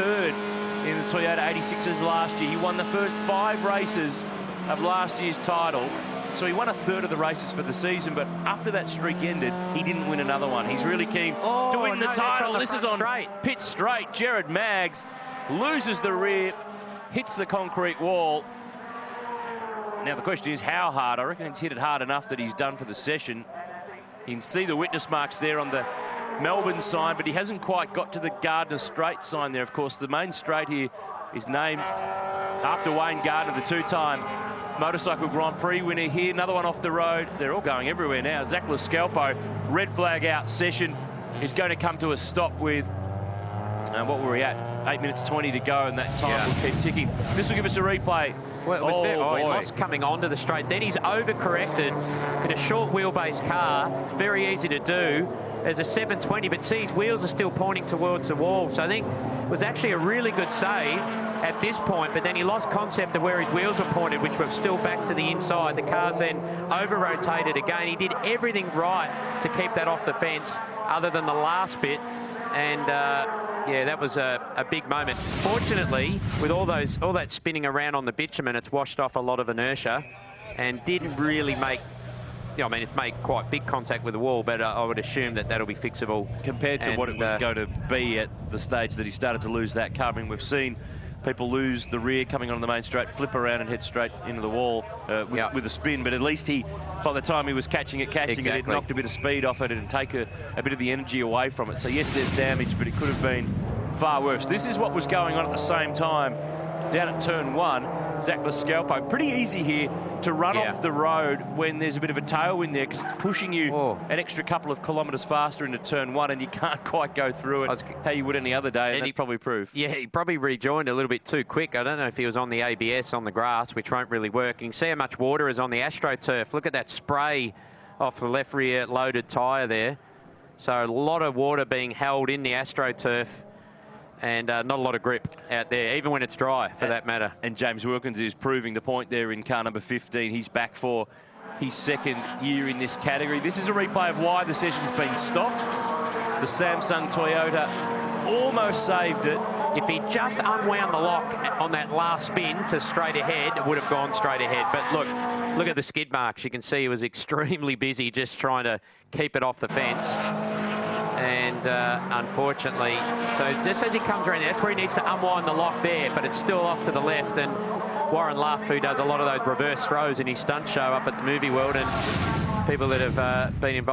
third in the Toyota 86's last year. He won the first 5 races of last year's title. So he won a third of the races for the season, but after that streak ended, he didn't win another one. He's really keen to win the title. This is on pit straight. Jared Maggs loses the rear, hits the concrete wall. Now the question is how hard. I reckon he's hit it hard enough that he's done for the session. You can see the witness marks there on the Melbourne sign, but he hasn't quite got to the Gardner Straight sign there. Of course, the main straight here is named after Wayne Gardner, the 2-time Motorcycle Grand Prix winner here. Another one off the road. They're all going everywhere now. Zach Lascalpo, red flag out. Session is going to come to a stop with, what were we at? 8 minutes 20 to go, and that time will keep ticking. This will give us a replay. Well, he lost coming onto the straight. Then he's overcorrected in a short wheelbase car. It's very easy to do. There's a 720, but see, his wheels are still pointing towards the wall. So I think it was actually a really good save at this point, but then he lost concept of where his wheels were pointed, which were still back to the inside. The car's then over-rotated again. He did everything right to keep that off the fence, other than the last bit. And yeah, that was a big moment. Fortunately, with all that spinning around on the bitumen, it's washed off a lot of inertia and didn't really make, I mean, it's made quite big contact with the wall, but I would assume that that'll be fixable. Compared to what it was going to be at the stage that he started to lose that car. I mean, we've seen people lose the rear coming on the main straight, flip around and head straight into the wall with a spin. But at least he, by the time he was catching it, it knocked a bit of speed off it and take a bit of the energy away from it. So yes, there's damage, but it could have been far worse. This is what was going on at the same time down at turn 1. Zach Lascalpo, pretty easy here to run off the road when there's a bit of a tailwind there, because it's pushing you an extra couple of kilometres faster into turn 1, and you can't quite go through it how you would any other day, and that's probably proof. Yeah, he probably rejoined a little bit too quick. I don't know if he was on the ABS on the grass, which won't really work. You can see how much water is on the AstroTurf. Look at that spray off the left rear loaded tyre there. So a lot of water being held in the AstroTurf, and not a lot of grip out there, even when it's dry, for that matter. And James Wilkins is proving the point there in car number 15. He's back for his second year in this category. This is a replay of why the session's been stopped. The Samsung Toyota almost saved it. If he just unwound the lock on that last spin to straight ahead, it would have gone straight ahead. But look at the skid marks. You can see he was extremely busy just trying to keep it off the fence. And unfortunately, so just as he comes around, that's where he needs to unwind the lock there, but it's still off to the left. And Warren Luff, who does a lot of those reverse throws in his stunt show up at the Movie World, and people that have been involved